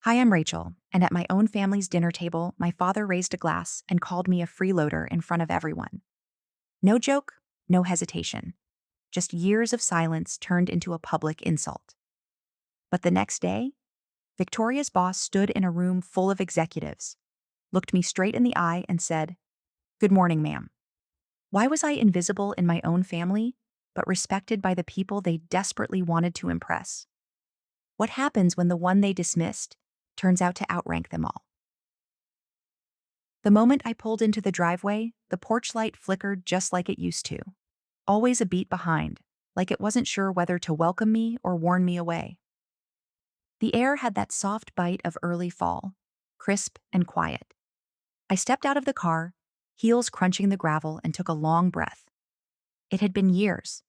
Hi, I'm Rachel, and at my own family's dinner table, my father raised a glass and called me a freeloader in front of everyone. No joke, no hesitation. Just years of silence turned into a public insult. But the next day, Victoria's boss stood in a room full of executives, looked me straight in the eye, and said, "Good morning, ma'am." Why was I invisible in my own family, but respected by the people they desperately wanted to impress? What happens when the one they dismissed turns out to outrank them all? The moment I pulled into the driveway, the porch light flickered just like it used to, always a beat behind, like it wasn't sure whether to welcome me or warn me away. The air had that soft bite of early fall, crisp and quiet. I stepped out of the car, heels crunching the gravel, and took a long breath. It had been years,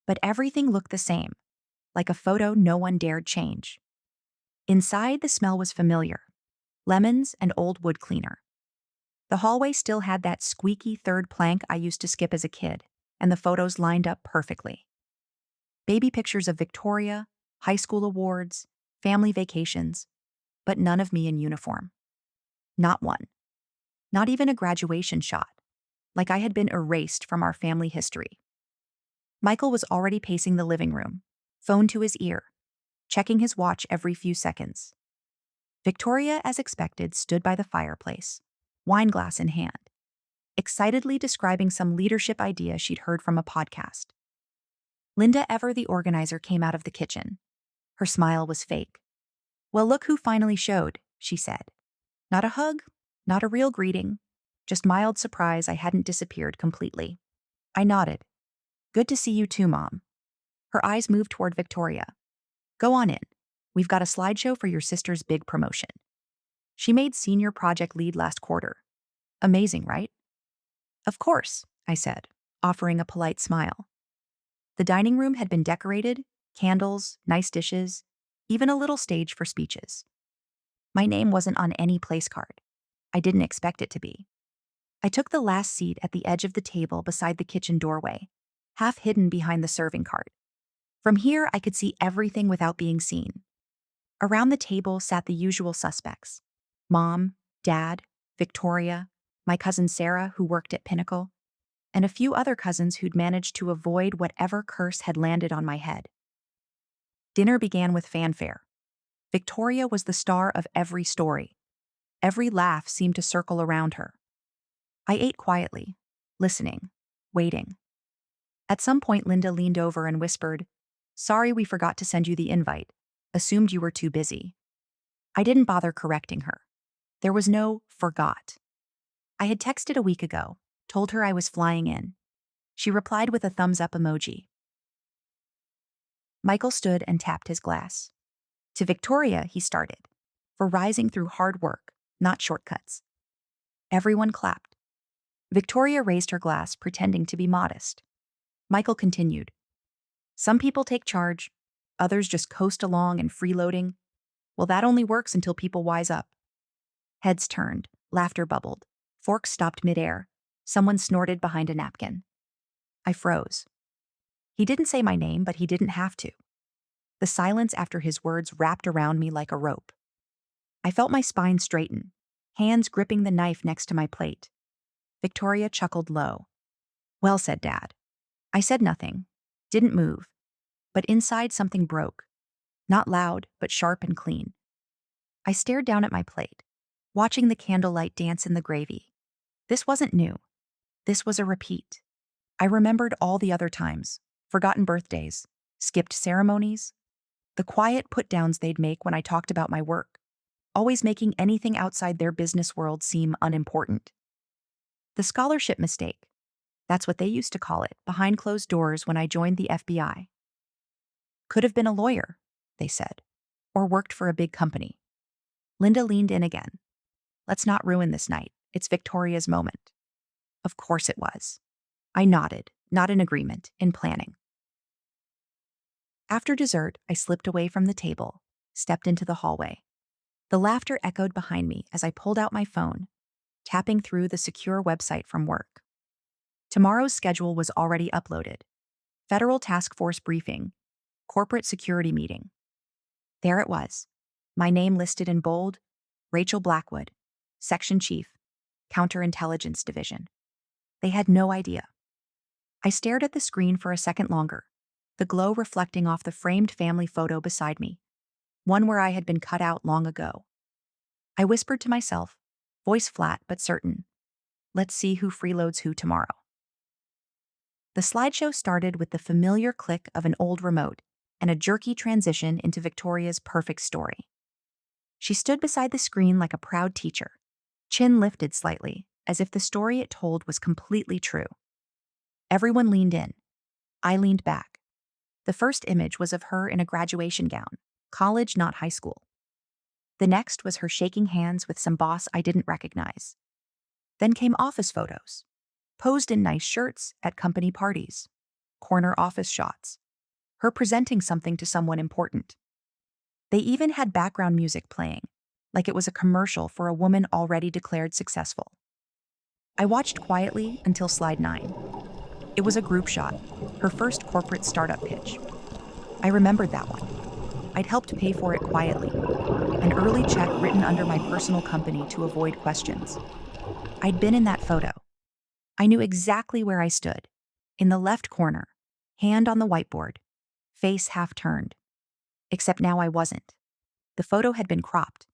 but everything looked the same, like a photo no one dared change. Inside, the smell was familiar: lemons and old wood cleaner. The hallway still had that squeaky third plank I used to skip as a kid, and the photos lined up perfectly. Baby pictures of Victoria, high school awards, family vacations, but none of me in uniform. Not one. Not even a graduation shot, like I had been erased from our family history. Michael was already pacing the living room, phone to his ear, checking his watch every few seconds. Victoria, as expected, stood by the fireplace, wine glass in hand, excitedly describing some leadership idea she'd heard from a podcast. Linda Ever, the organizer, came out of the kitchen. Her smile was fake. "Well, look who finally showed," she said. Not a hug, not a real greeting, just mild surprise I hadn't disappeared completely. I nodded. "Good to see you too, Mom." Her eyes moved toward Victoria. "Go on in. We've got a slideshow for your sister's big promotion. She made senior project lead last quarter. Amazing, right?" "Of course," I said, offering a polite smile. The dining room had been decorated, candles, nice dishes, even a little stage for speeches. My name wasn't on any place card. I didn't expect it to be. I took the last seat at the edge of the table beside the kitchen doorway, half hidden behind the serving cart. From here, I could see everything without being seen. Around the table sat the usual suspects: Mom, Dad, Victoria, my cousin Sarah, who worked at Pinnacle, and a few other cousins who'd managed to avoid whatever curse had landed on my head. Dinner began with fanfare. Victoria was the star of every story. Every laugh seemed to circle around her. I ate quietly, listening, waiting. At some point, Linda leaned over and whispered, "Sorry, we forgot to send you the invite. Assumed you were too busy." I didn't bother correcting her. There was no "forgot." I had texted a week ago, told her I was flying in. She replied with a thumbs up emoji. Michael stood and tapped his glass. To Victoria, he started, for rising through hard work, not shortcuts. Everyone clapped. Victoria raised her glass, pretending to be modest. Michael continued, "Some people take charge, others just coast along and freeloading. Well, that only works until people wise up." Heads turned, laughter bubbled, forks stopped midair, someone snorted behind a napkin. I froze. He didn't say my name, but he didn't have to. The silence after his words wrapped around me like a rope. I felt my spine straighten, hands gripping the knife next to my plate. Victoria chuckled low. "Well said, Dad." I said nothing, didn't move, but inside something broke. Not loud, but sharp and clean. I stared down at my plate, watching the candlelight dance in the gravy. This wasn't new. This was a repeat. I remembered all the other times, forgotten birthdays, skipped ceremonies, the quiet put-downs they'd make when I talked about my work, always making anything outside their business world seem unimportant. The scholarship mistake. That's what they used to call it, behind closed doors when I joined the FBI. Could have been a lawyer, they said, or worked for a big company. Linda leaned in again. "Let's not ruin this night. It's Victoria's moment." Of course it was. I nodded, not in agreement, in planning. After dessert, I slipped away from the table, stepped into the hallway. The laughter echoed behind me as I pulled out my phone, tapping through the secure website from work. Tomorrow's schedule was already uploaded. Federal Task Force briefing, corporate security meeting. There it was. My name listed in bold, Rachel Blackwood, Section Chief, Counterintelligence Division. They had no idea. I stared at the screen for a second longer, the glow reflecting off the framed family photo beside me, one where I had been cut out long ago. I whispered to myself, voice flat but certain, let's see who freeloads who tomorrow. The slideshow started with the familiar click of an old remote and a jerky transition into Victoria's perfect story. She stood beside the screen like a proud teacher, chin lifted slightly, as if the story it told was completely true. Everyone leaned in. I leaned back. The first image was of her in a graduation gown, college, not high school. The next was her shaking hands with some boss I didn't recognize. Then came office photos, posed in nice shirts at company parties, corner office shots, her presenting something to someone important. They even had background music playing, like it was a commercial for a woman already declared successful. I watched quietly until slide 9. It was a group shot, her first corporate startup pitch. I remembered that one. I'd helped pay for it quietly, an early check written under my personal company to avoid questions. I'd been in that photo. I knew exactly where I stood, in the left corner, hand on the whiteboard, face half turned. Except now I wasn't. The photo had been cropped.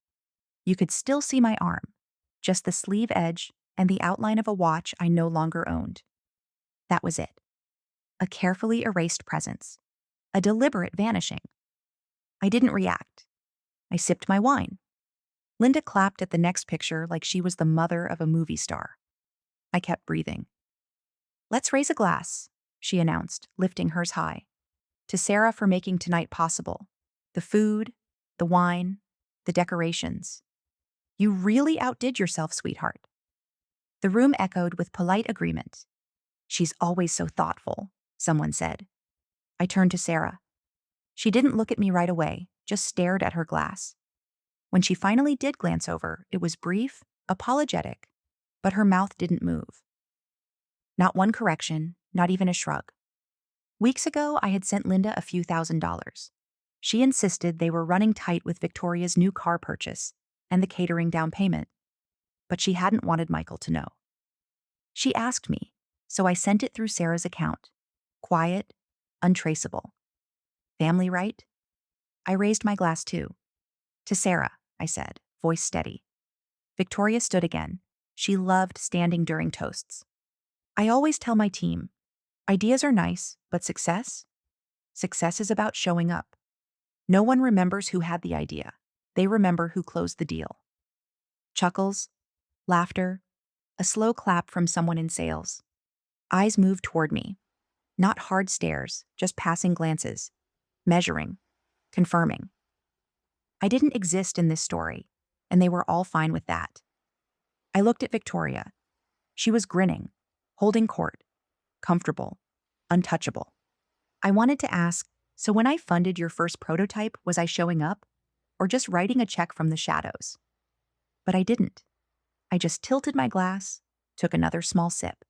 You could still see my arm, just the sleeve edge and the outline of a watch I no longer owned. That was it. A carefully erased presence. A deliberate vanishing. I didn't react. I sipped my wine. Linda clapped at the next picture like she was the mother of a movie star. I kept breathing. Let's raise a glass, she announced, lifting hers high. To Sarah for making tonight possible. The food, the wine, the decorations. You really outdid yourself, sweetheart. The room echoed with polite agreement. She's always so thoughtful, someone said. I turned to Sarah. She didn't look at me right away, just stared at her glass. When she finally did glance over, it was brief, apologetic, but her mouth didn't move. Not one correction, not even a shrug. Weeks ago, I had sent Linda a few $1,000s. She insisted they were running tight with Victoria's new car purchase and the catering down payment, but she hadn't wanted Michael to know. She asked me, so I sent it through Sarah's account. Quiet, untraceable. Family, right? I raised my glass too. To Sarah, I said, voice steady. Victoria stood again. She loved standing during toasts. I always tell my team, ideas are nice, but success? Success is about showing up. No one remembers who had the idea. They remember who closed the deal. Chuckles, laughter, a slow clap from someone in sales. Eyes moved toward me. Not hard stares, just passing glances. Measuring. Confirming. I didn't exist in this story, and they were all fine with that. I looked at Victoria. She was grinning, holding court, comfortable, untouchable. I wanted to ask, so when I funded your first prototype, was I showing up? Or just writing a check from the shadows? But I didn't. I just tilted my glass, took another small sip.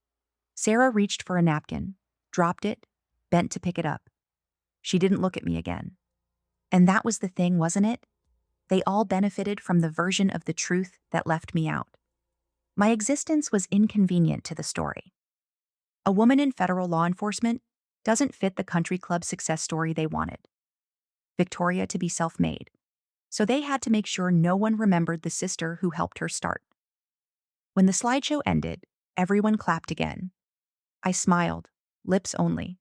Sarah reached for a napkin, dropped it, bent to pick it up. She didn't look at me again. And that was the thing, wasn't it? They all benefited from the version of the truth that left me out. My existence was inconvenient to the story. A woman in federal law enforcement doesn't fit the country club success story they wanted. Victoria to be self-made. So they had to make sure no one remembered the sister who helped her start. When the slideshow ended, everyone clapped again. I smiled, lips only.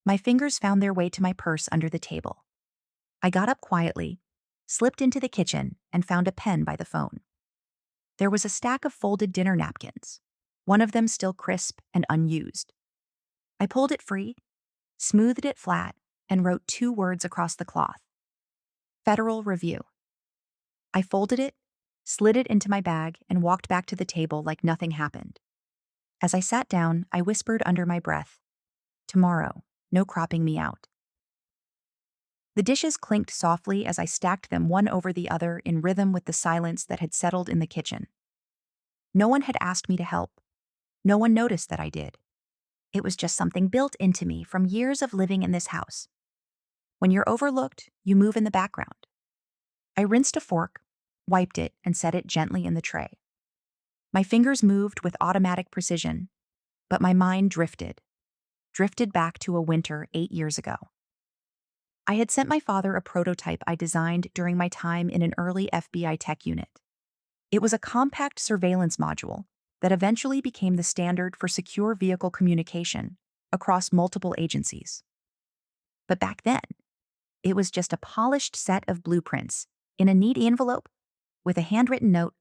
My fingers found their way to my purse under the table. I got up quietly, slipped into the kitchen, and found a pen by the phone. There was a stack of folded dinner napkins, one of them still crisp and unused. I pulled it free, smoothed it flat, and wrote 2 words across the cloth. Federal Review. I folded it, slid it into my bag, and walked back to the table like nothing happened. As I sat down, I whispered under my breath, tomorrow, no cropping me out. The dishes clinked softly as I stacked them one over the other in rhythm with the silence that had settled in the kitchen. No one had asked me to help. No one noticed that I did. It was just something built into me from years of living in this house. When you're overlooked, you move in the background. I rinsed a fork, wiped it, and set it gently in the tray. My fingers moved with automatic precision, but my mind drifted back to a winter 8 years ago. I had sent my father a prototype I designed during my time in an early FBI tech unit. It was a compact surveillance module that eventually became the standard for secure vehicle communication across multiple agencies. But back then, it was just a polished set of blueprints in a neat envelope with a handwritten note.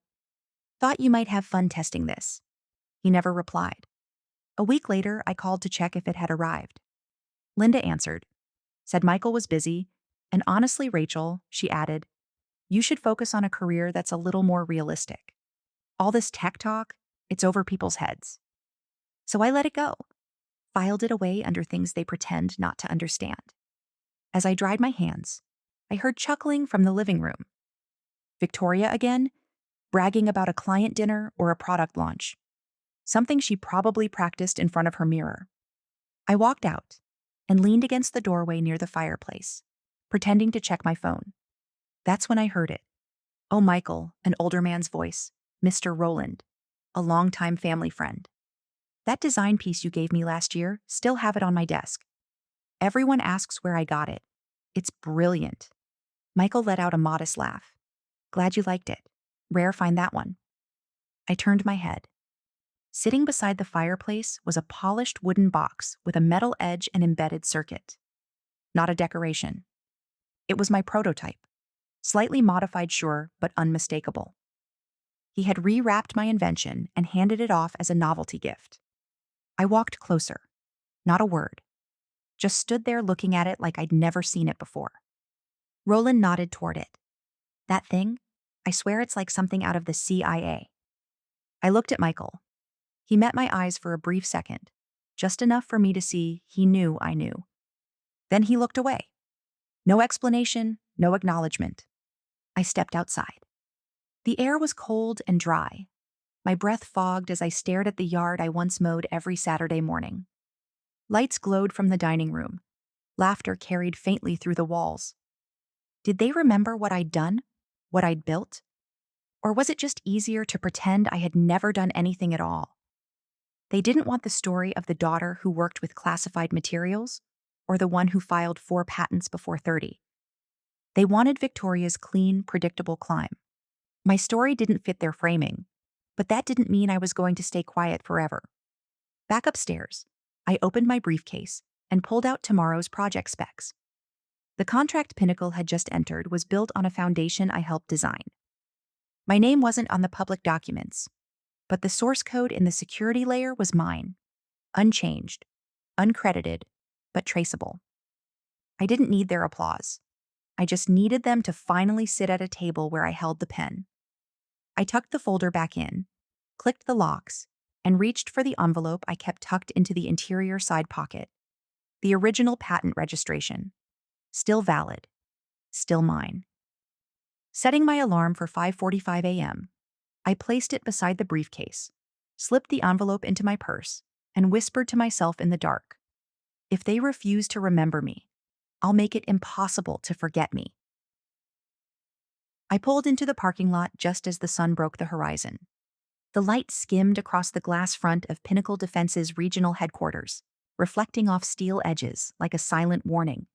Thought you might have fun testing this. He never replied. A week later, I called to check if it had arrived. Linda answered, said Michael was busy, and honestly, Rachel, she added, you should focus on a career that's a little more realistic. All this tech talk, it's over people's heads. So I let it go, filed it away under things they pretend not to understand. As I dried my hands, I heard chuckling from the living room. Victoria again, bragging about a client dinner or a product launch, something she probably practiced in front of her mirror. I walked out and leaned against the doorway near the fireplace, pretending to check my phone. That's when I heard it. Oh, Michael, an older man's voice, Mr. Roland, a longtime family friend. That design piece you gave me last year, still have it on my desk. Everyone asks where I got it. It's brilliant. Michael let out a modest laugh. Glad you liked it. Rare find that one. I turned my head. Sitting beside the fireplace was a polished wooden box with a metal edge and embedded circuit. Not a decoration. It was my prototype. Slightly modified, sure, but unmistakable. He had rewrapped my invention and handed it off as a novelty gift. I walked closer. Not a word. Just stood there looking at it like I'd never seen it before. Roland nodded toward it. That thing? I swear it's like something out of the CIA. I looked at Michael. He met my eyes for a brief second, just enough for me to see he knew I knew. Then he looked away. No explanation, no acknowledgement. I stepped outside. The air was cold and dry. My breath fogged as I stared at the yard I once mowed every Saturday morning. Lights glowed from the dining room. Laughter carried faintly through the walls. Did they remember what I'd done? What I'd built? Or was it just easier to pretend I had never done anything at all? They didn't want the story of the daughter who worked with classified materials, or the one who filed 4 patents before 30. They wanted Victoria's clean, predictable climb. My story didn't fit their framing, but that didn't mean I was going to stay quiet forever. Back upstairs, I opened my briefcase and pulled out tomorrow's project specs. The contract Pinnacle had just entered was built on a foundation I helped design. My name wasn't on the public documents, but the source code in the security layer was mine. Unchanged, uncredited, but traceable. I didn't need their applause. I just needed them to finally sit at a table where I held the pen. I tucked the folder back in, clicked the locks, and reached for the envelope I kept tucked into the interior side pocket. The original patent registration. Still valid. Still mine. Setting my alarm for 5:45 a.m., I placed it beside the briefcase, slipped the envelope into my purse, and whispered to myself in the dark, if they refuse to remember me, I'll make it impossible to forget me. I pulled into the parking lot just as the sun broke the horizon. The light skimmed across the glass front of Pinnacle Defense's regional headquarters, reflecting off steel edges like a silent warning.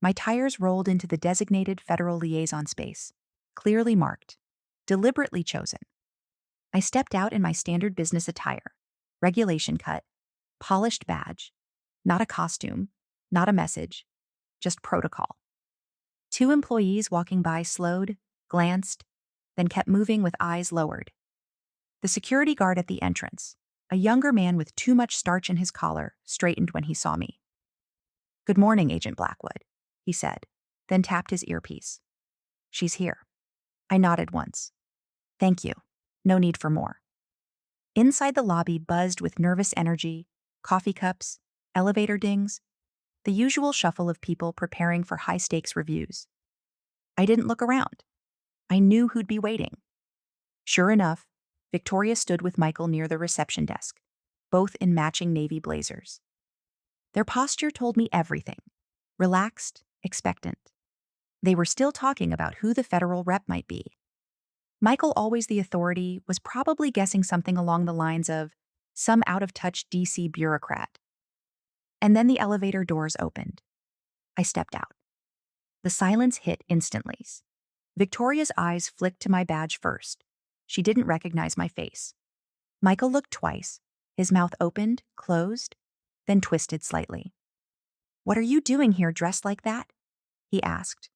My tires rolled into the designated federal liaison space, clearly marked, deliberately chosen. I stepped out in my standard business attire, regulation cut, polished badge, not a costume, not a message, just protocol. 2 employees walking by slowed, glanced, then kept moving with eyes lowered. The security guard at the entrance, a younger man with too much starch in his collar, straightened when he saw me. Good morning, Agent Blackwood, he said, then tapped his earpiece. She's here. I nodded once. Thank you. No need for more. Inside the lobby buzzed with nervous energy, coffee cups, elevator dings, the usual shuffle of people preparing for high-stakes reviews. I didn't look around. I knew who'd be waiting. Sure enough, Victoria stood with Michael near the reception desk, both in matching navy blazers. Their posture told me everything. Relaxed, expectant. They were still talking about who the federal rep might be. Michael, always the authority, was probably guessing something along the lines of some out-of-touch DC bureaucrat. And then the elevator doors opened. I stepped out. The silence hit instantly. Victoria's eyes flicked to my badge first. She didn't recognize my face. Michael looked twice. His mouth opened, closed, then twisted slightly. "What are you doing here dressed like that?" he asked.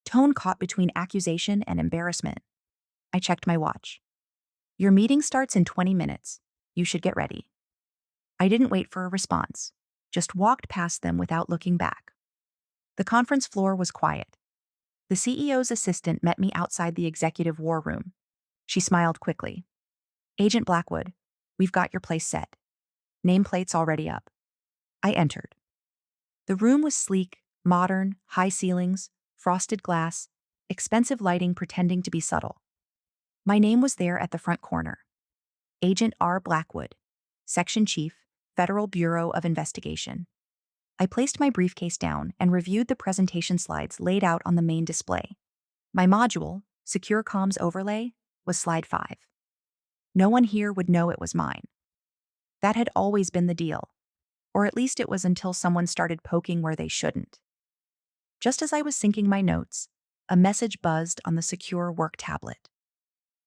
Tone caught between accusation and embarrassment. I checked my watch. "Your meeting starts in 20 minutes. You should get ready." I didn't wait for a response, just walked past them without looking back. The conference floor was quiet. The CEO's assistant met me outside the executive war room. She smiled quickly. "Agent Blackwood, we've got your place set. Nameplates already up." I entered. The room was sleek, modern, high ceilings, frosted glass, expensive lighting pretending to be subtle. My name was there at the front corner. Agent R. Blackwood, Section Chief, Federal Bureau of Investigation. I placed my briefcase down and reviewed the presentation slides laid out on the main display. My module, Secure Comms Overlay, was slide 5. No one here would know it was mine. That had always been the deal, or at least it was until someone started poking where they shouldn't. Just as I was syncing my notes, a message buzzed on the secure work tablet.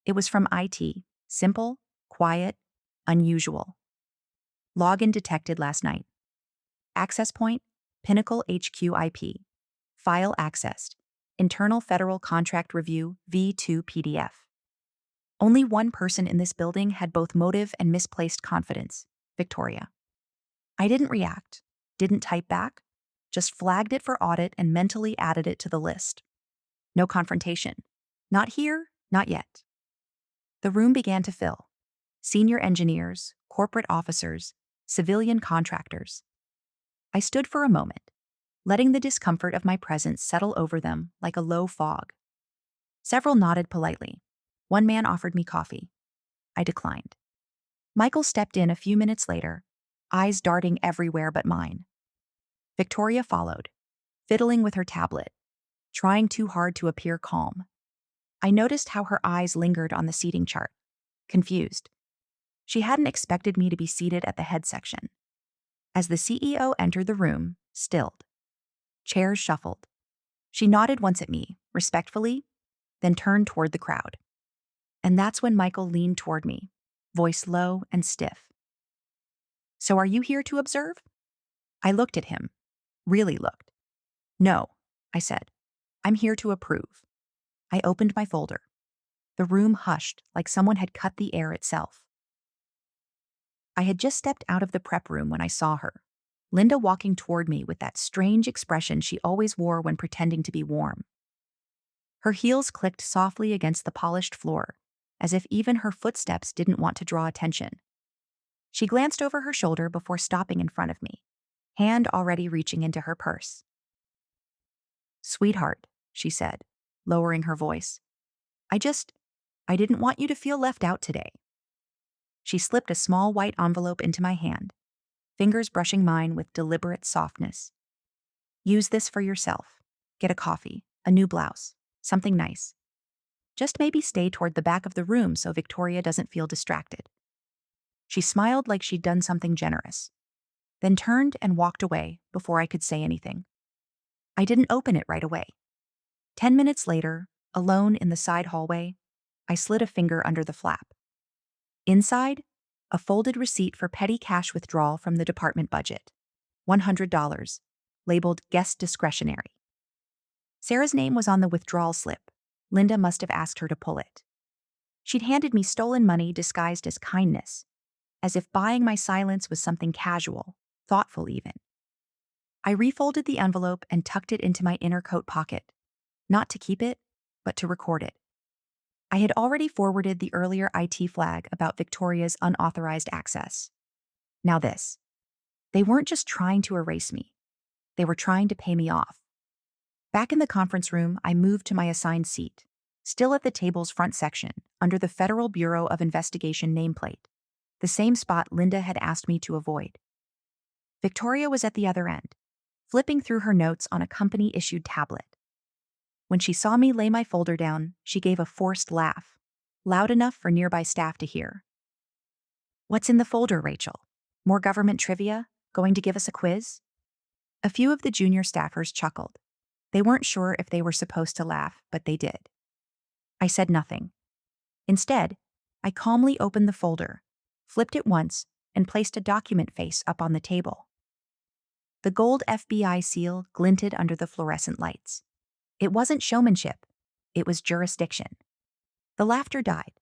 It was from IT, simple, quiet, unusual. Login detected last night. Access point, Pinnacle HQ IP. File accessed. Internal Federal Contract Review V2 PDF. Only one person in this building had both motive and misplaced confidence, Victoria. I didn't react, didn't type back, just flagged it for audit and mentally added it to the list. No confrontation. Not here, not yet. The room began to fill. Senior engineers, corporate officers, civilian contractors. I stood for a moment, letting the discomfort of my presence settle over them like a low fog. Several nodded politely. One man offered me coffee. I declined. Michael stepped in a few minutes later, eyes darting everywhere but mine. Victoria followed, fiddling with her tablet, trying too hard to appear calm. I noticed how her eyes lingered on the seating chart, confused. She hadn't expected me to be seated at the head section. As the CEO entered the room, stilled. Chairs shuffled. She nodded once at me, respectfully, then turned toward the crowd. And that's when Michael leaned toward me, voice low and stiff. "So are you here to observe?" I looked at him, really looked. "No," I said. "I'm here to approve." I opened my folder. The room hushed like someone had cut the air itself. I had just stepped out of the prep room when I saw her, Linda walking toward me with that strange expression she always wore when pretending to be warm. Her heels clicked softly against the polished floor, as if even her footsteps didn't want to draw attention. She glanced over her shoulder before stopping in front of me, hand already reaching into her purse. "Sweetheart," she said, lowering her voice. I didn't want you to feel left out today." She slipped a small white envelope into my hand, fingers brushing mine with deliberate softness. "Use this for yourself. Get a coffee, a new blouse, something nice. Just maybe stay toward the back of the room so Victoria doesn't feel distracted." She smiled like she'd done something generous, then turned and walked away before I could say anything. I didn't open it right away. 10 minutes later, alone in the side hallway, I slid a finger under the flap. Inside, a folded receipt for petty cash withdrawal from the department budget. $100, labeled guest discretionary. Sarah's name was on the withdrawal slip. Linda must have asked her to pull it. She'd handed me stolen money disguised as kindness, as if buying my silence was something casual, thoughtful even. I refolded the envelope and tucked it into my inner coat pocket, not to keep it, but to record it. I had already forwarded the earlier IT flag about Victoria's unauthorized access. Now this. They weren't just trying to erase me. They were trying to pay me off. Back in the conference room, I moved to my assigned seat, still at the table's front section, under the Federal Bureau of Investigation nameplate, the same spot Linda had asked me to avoid. Victoria was at the other end, flipping through her notes on a company-issued tablet. When she saw me lay my folder down, she gave a forced laugh, loud enough for nearby staff to hear. "What's in the folder, Rachel? More government trivia? Going to give us a quiz?" A few of the junior staffers chuckled. They weren't sure if they were supposed to laugh, but they did. I said nothing. Instead, I calmly opened the folder, flipped it once, and placed a document face up on the table. The gold FBI seal glinted under the fluorescent lights. It wasn't showmanship, it was jurisdiction. The laughter died.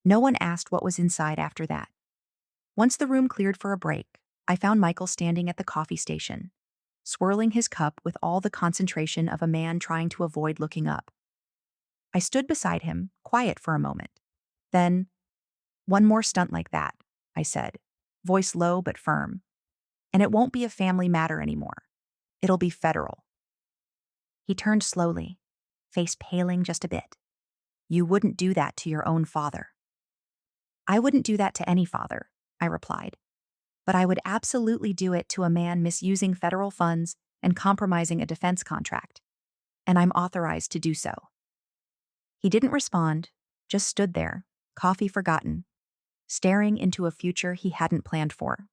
No one asked what was inside after that. Once the room cleared for a break, I found Michael standing at the coffee station, swirling his cup with all the concentration of a man trying to avoid looking up. I stood beside him, quiet for a moment. Then, "One more stunt like that," I said, voice low but firm. "And it won't be a family matter anymore. It'll be federal." He turned slowly, face paling just a bit. "You wouldn't do that to your own father." "I wouldn't do that to any father," I replied. "But I would absolutely do it to a man misusing federal funds and compromising a defense contract. And I'm authorized to do so." He didn't respond, just stood there, coffee forgotten, staring into a future he hadn't planned for.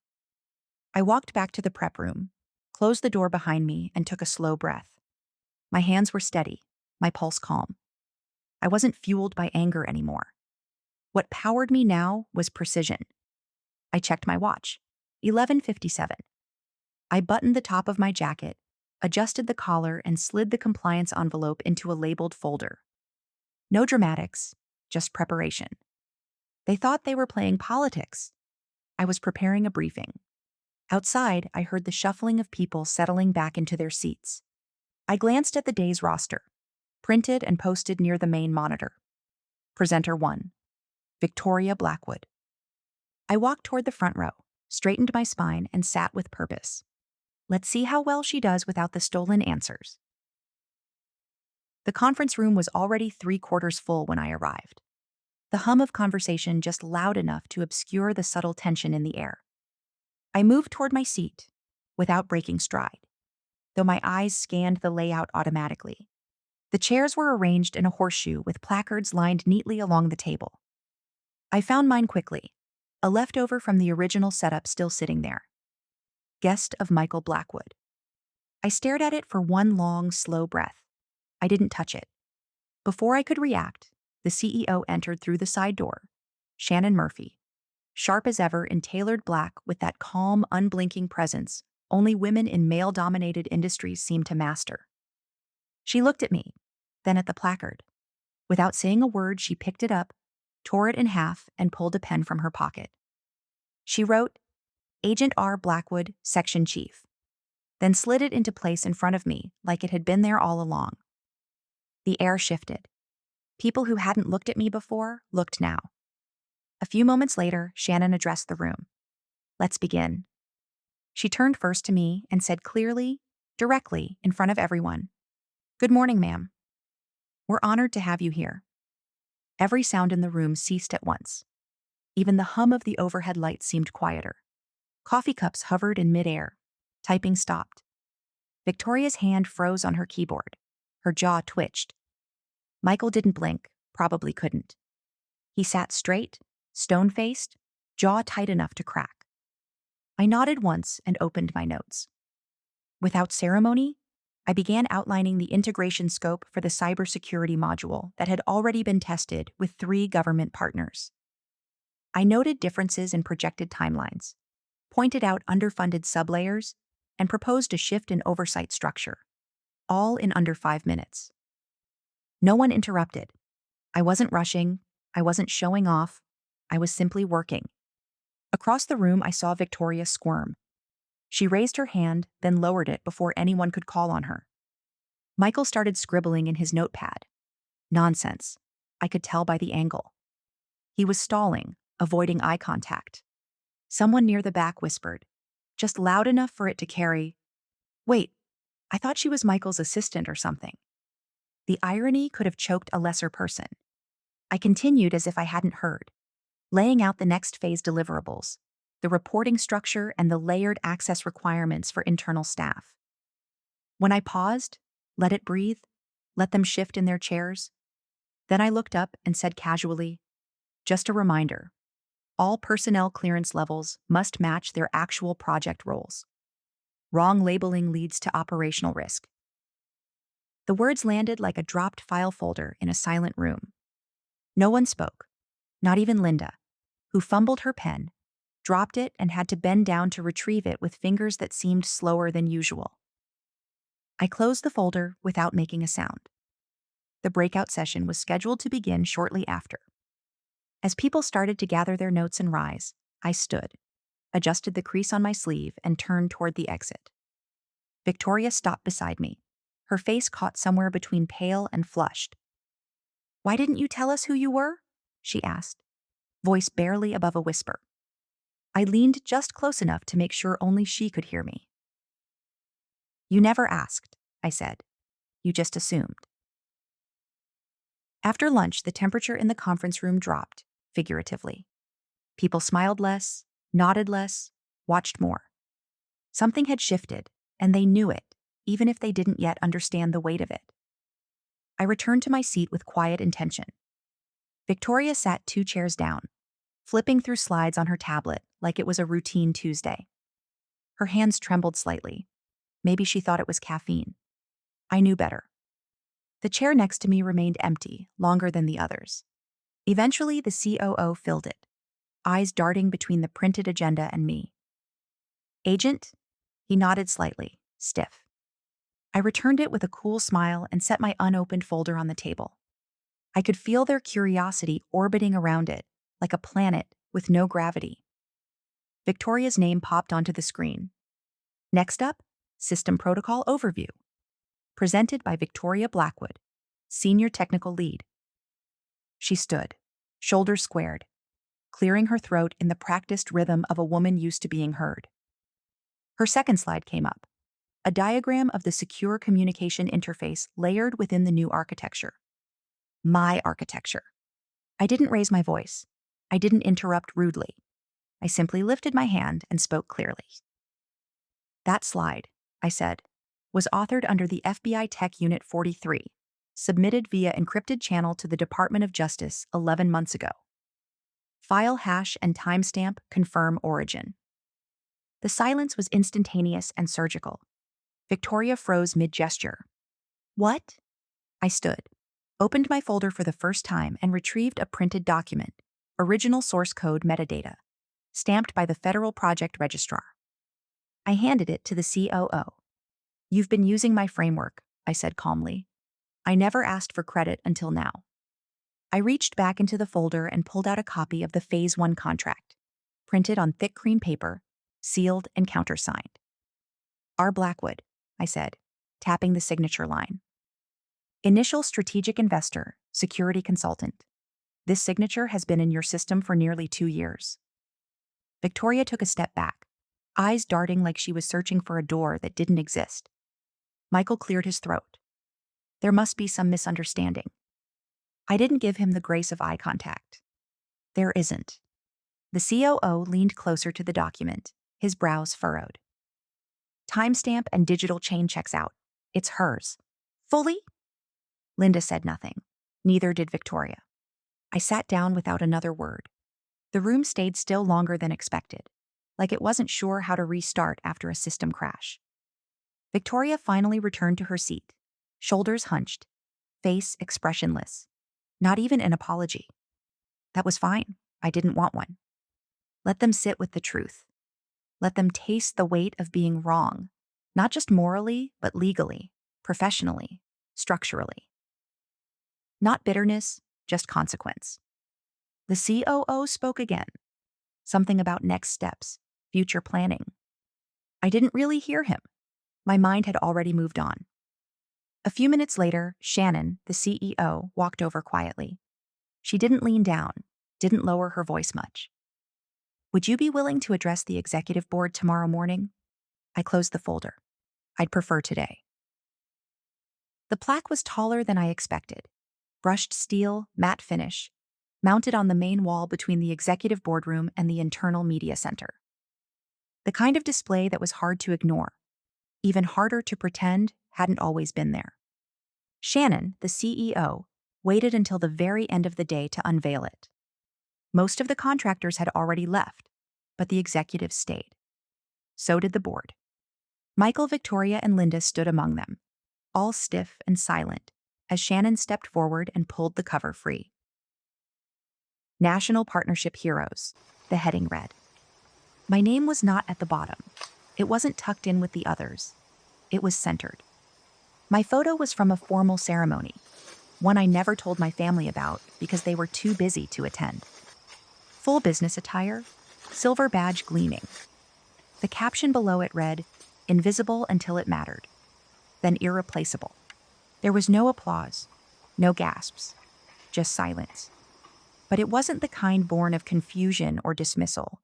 I walked back to the prep room, closed the door behind me, and took a slow breath. My hands were steady, my pulse calm. I wasn't fueled by anger anymore. What powered me now was precision. I checked my watch. 11:57. I buttoned the top of my jacket, adjusted the collar, and slid the compliance envelope into a labeled folder. No dramatics, just preparation. They thought they were playing politics. I was preparing a briefing. Outside, I heard the shuffling of people settling back into their seats. I glanced at the day's roster, printed and posted near the main monitor. Presenter 1, Victoria Blackwood. I walked toward the front row, straightened my spine, and sat with purpose. Let's see how well she does without the stolen answers. The conference room was already 3/4 full when I arrived. The hum of conversation just loud enough to obscure the subtle tension in the air. I moved toward my seat, without breaking stride, though my eyes scanned the layout automatically. The chairs were arranged in a horseshoe with placards lined neatly along the table. I found mine quickly, a leftover from the original setup still sitting there. Guest of Michael Blackwood. I stared at it for one long, slow breath. I didn't touch it. Before I could react, the CEO entered through the side door, Shannon Murphy, sharp as ever in tailored black with that calm, unblinking presence only women in male-dominated industries seem to master. She looked at me, then at the placard. Without saying a word, she picked it up, tore it in half, and pulled a pen from her pocket. She wrote, "Agent R. Blackwood, Section Chief," then slid it into place in front of me like it had been there all along. The air shifted. People who hadn't looked at me before looked now. A few moments later, Shannon addressed the room. "Let's begin." She turned first to me and said clearly, directly, in front of everyone, "Good morning, ma'am. We're honored to have you here." Every sound in the room ceased at once. Even the hum of the overhead lights seemed quieter. Coffee cups hovered in midair. Typing stopped. Victoria's hand froze on her keyboard. Her jaw twitched. Michael didn't blink, probably couldn't. He sat straight, stone-faced, jaw tight enough to crack. I nodded once and opened my notes. Without ceremony, I began outlining the integration scope for the cybersecurity module that had already been tested with 3 government partners. I noted differences in projected timelines, pointed out underfunded sublayers, and proposed a shift in oversight structure, all in under 5 minutes. No one interrupted. I wasn't rushing, I wasn't showing off, I was simply working. Across the room, I saw Victoria squirm. She raised her hand, then lowered it before anyone could call on her. Michael started scribbling in his notepad. Nonsense. I could tell by the angle. He was stalling, avoiding eye contact. Someone near the back whispered, just loud enough for it to carry, "Wait, I thought she was Michael's assistant or something." The irony could have choked a lesser person. I continued as if I hadn't heard, laying out the next phase deliverables, the reporting structure, and the layered access requirements for internal staff. When I paused, let it breathe, let them shift in their chairs. Then I looked up and said casually, "Just a reminder, all personnel clearance levels must match their actual project roles. Wrong labeling leads to operational risk." The words landed like a dropped file folder in a silent room. No one spoke, not even Linda, who fumbled her pen, dropped it, and had to bend down to retrieve it with fingers that seemed slower than usual. I closed the folder without making a sound. The breakout session was scheduled to begin shortly after. As people started to gather their notes and rise, I stood, adjusted the crease on my sleeve, and turned toward the exit. Victoria stopped beside me, her face caught somewhere between pale and flushed. "Why didn't you tell us who you were?" she asked, voice barely above a whisper. I leaned just close enough to make sure only she could hear me. "You never asked," I said. "You just assumed." After lunch, the temperature in the conference room dropped, figuratively. People smiled less, nodded less, watched more. Something had shifted, and they knew it, even if they didn't yet understand the weight of it. I returned to my seat with quiet intention. Victoria sat 2 chairs down, flipping through slides on her tablet like it was a routine Tuesday. Her hands trembled slightly. Maybe she thought it was caffeine. I knew better. The chair next to me remained empty longer than the others. Eventually, the COO filled it, eyes darting between the printed agenda and me. "Agent?" He nodded slightly, stiff. I returned it with a cool smile and set my unopened folder on the table. I could feel their curiosity orbiting around it, like a planet with no gravity. Victoria's name popped onto the screen. Next up, System Protocol Overview. Presented by Victoria Blackwood, Senior Technical Lead. She stood, shoulders squared, clearing her throat in the practiced rhythm of a woman used to being heard. Her second slide came up, a diagram of the secure communication interface layered within the new architecture. My architecture. I didn't raise my voice. I didn't interrupt rudely. I simply lifted my hand and spoke clearly. "That slide," I said, "was authored under the FBI Tech Unit 43, submitted via encrypted channel to the Department of Justice 11 months ago. File hash and timestamp confirm origin." The silence was instantaneous and surgical. Victoria froze mid-gesture. "What?" I stood, opened my folder for the first time, and retrieved a printed document, original source code metadata, stamped by the Federal Project Registrar. I handed it to the COO. "You've been using my framework," I said calmly. "I never asked for credit until now." I reached back into the folder and pulled out a copy of the Phase 1 contract, printed on thick cream paper, sealed and countersigned. "R. Blackwood," I said, tapping the signature line. "Initial strategic investor, security consultant. This signature has been in your system for nearly 2 years." Victoria took a step back, eyes darting like she was searching for a door that didn't exist. Michael cleared his throat. "There must be some misunderstanding." I didn't give him the grace of eye contact. "There isn't." The COO leaned closer to the document, his brows furrowed. "Timestamp and digital chain checks out. It's hers." "Fully?" Linda said nothing. Neither did Victoria. I sat down without another word. The room stayed still longer than expected, like it wasn't sure how to restart after a system crash. Victoria finally returned to her seat, shoulders hunched, face expressionless. Not even an apology. That was fine. I didn't want one. Let them sit with the truth. Let them taste the weight of being wrong, not just morally, but legally, professionally, structurally. Not bitterness, just consequence. The COO spoke again. Something about next steps, future planning. I didn't really hear him. My mind had already moved on. A few minutes later, Shannon, the CEO, walked over quietly. She didn't lean down, didn't lower her voice much. "Would you be willing to address the executive board tomorrow morning?" I closed the folder. "I'd prefer today." The plaque was taller than I expected. Brushed steel, matte finish, mounted on the main wall between the executive boardroom and the internal media center. The kind of display that was hard to ignore, even harder to pretend hadn't always been there. Shannon, the CEO, waited until the very end of the day to unveil it. Most of the contractors had already left, but the executives stayed. So did the board. Michael, Victoria, and Linda stood among them, all stiff and silent, as Shannon stepped forward and pulled the cover free. National Partnership Heroes, the heading read. My name was not at the bottom. It wasn't tucked in with the others. It was centered. My photo was from a formal ceremony, one I never told my family about because they were too busy to attend. Full business attire, silver badge gleaming. The caption below it read, invisible until it mattered, then irreplaceable. There was no applause, no gasps, just silence. But it wasn't the kind born of confusion or dismissal.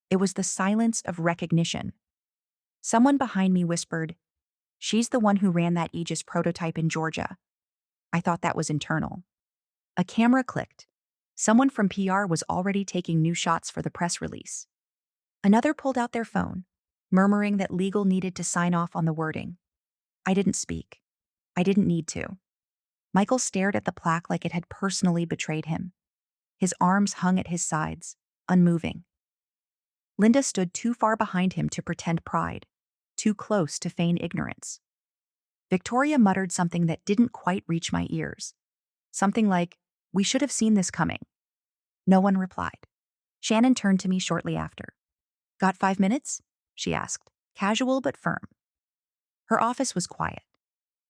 It was the silence of recognition. Someone behind me whispered, she's the one who ran that Aegis prototype in Georgia. I thought that was internal. A camera clicked. Someone from PR was already taking new shots for the press release. Another pulled out their phone, murmuring that legal needed to sign off on the wording. I didn't speak. I didn't need to. Michael stared at the plaque like it had personally betrayed him. His arms hung at his sides, unmoving. Linda stood too far behind him to pretend pride, too close to feign ignorance. Victoria muttered something that didn't quite reach my ears. Something like, we should have seen this coming. No one replied. Shannon turned to me shortly after. Got 5 minutes? She asked, casual but firm. Her office was quiet.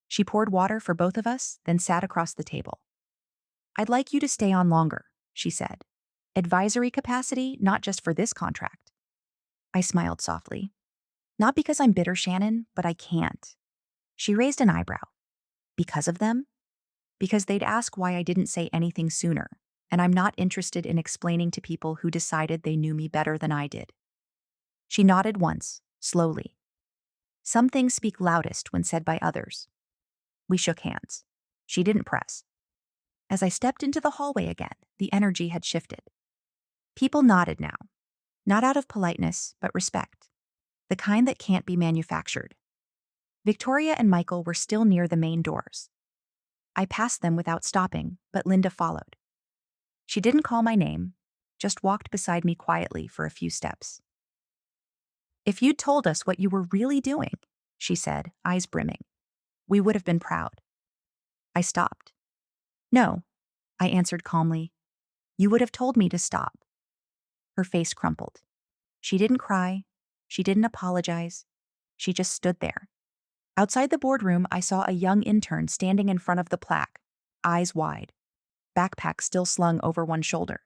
She poured water for both of us, then sat across the table. I'd like you to stay on longer, she said. Advisory capacity, not just for this contract. I smiled softly. Not because I'm bitter, Shannon, but I can't. She raised an eyebrow. Because of them? Because they'd ask why I didn't say anything sooner, and I'm not interested in explaining to people who decided they knew me better than I did. She nodded once, slowly. Some things speak loudest when said by others. We shook hands. She didn't press. As I stepped into the hallway again, the energy had shifted. People nodded now, not out of politeness, but respect, the kind that can't be manufactured. Victoria and Michael were still near the main doors. I passed them without stopping, but Linda followed. She didn't call my name, just walked beside me quietly for a few steps. If you'd told us what you were really doing, she said, eyes brimming, we would have been proud. I stopped. No, I answered calmly. You would have told me to stop. Her face crumpled. She didn't cry. She didn't apologize. She just stood there. Outside the boardroom, I saw a young intern standing in front of the plaque, eyes wide, backpack still slung over one shoulder.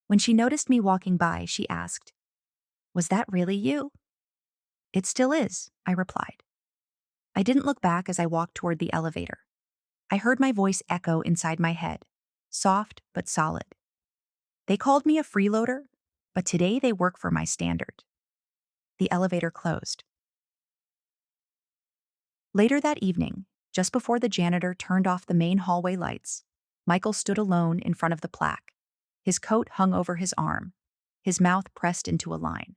When she noticed me walking by, she asked, was that really you? It still is, I replied. I didn't look back as I walked toward the elevator. I heard my voice echo inside my head, soft but solid. They called me a freeloader, but today they work for my standard. The elevator closed. Later that evening, just before the janitor turned off the main hallway lights, Michael stood alone in front of the plaque, his coat hung over his arm, his mouth pressed into a line.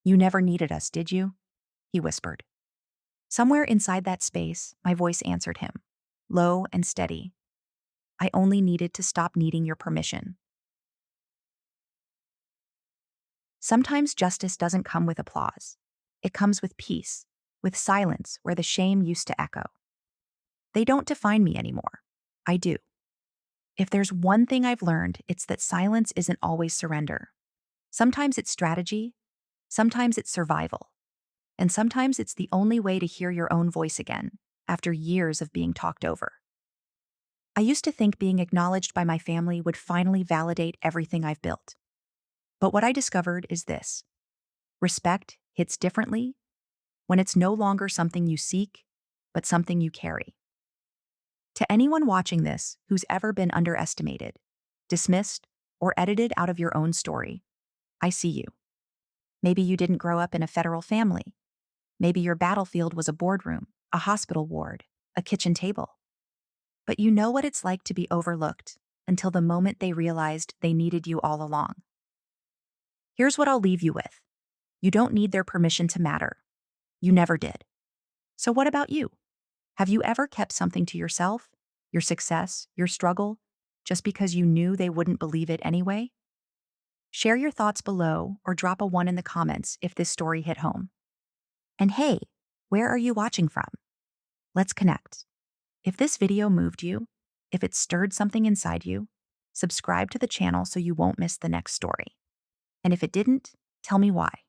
You never needed us, did you? He whispered. Somewhere inside that space, my voice answered him, low and steady. I only needed to stop needing your permission. Sometimes justice doesn't come with applause. It comes with peace, with silence where the shame used to echo. They don't define me anymore. I do. If there's one thing I've learned, it's that silence isn't always surrender. Sometimes it's strategy, sometimes it's survival, and sometimes it's the only way to hear your own voice again, after years of being talked over. I used to think being acknowledged by my family would finally validate everything I've built. But what I discovered is this. Respect hits differently when it's no longer something you seek, but something you carry. To anyone watching this who's ever been underestimated, dismissed, or edited out of your own story, I see you. Maybe you didn't grow up in a federal family. Maybe your battlefield was a boardroom, a hospital ward, a kitchen table. But you know what it's like to be overlooked until the moment they realized they needed you all along. Here's what I'll leave you with. You don't need their permission to matter. You never did. So what about you? Have you ever kept something to yourself, your success, your struggle, just because you knew they wouldn't believe it anyway? Share your thoughts below or drop a 1 in the comments if this story hit home. And hey, where are you watching from? Let's connect. If this video moved you, if it stirred something inside you, subscribe to the channel so you won't miss the next story. And if it didn't, tell me why.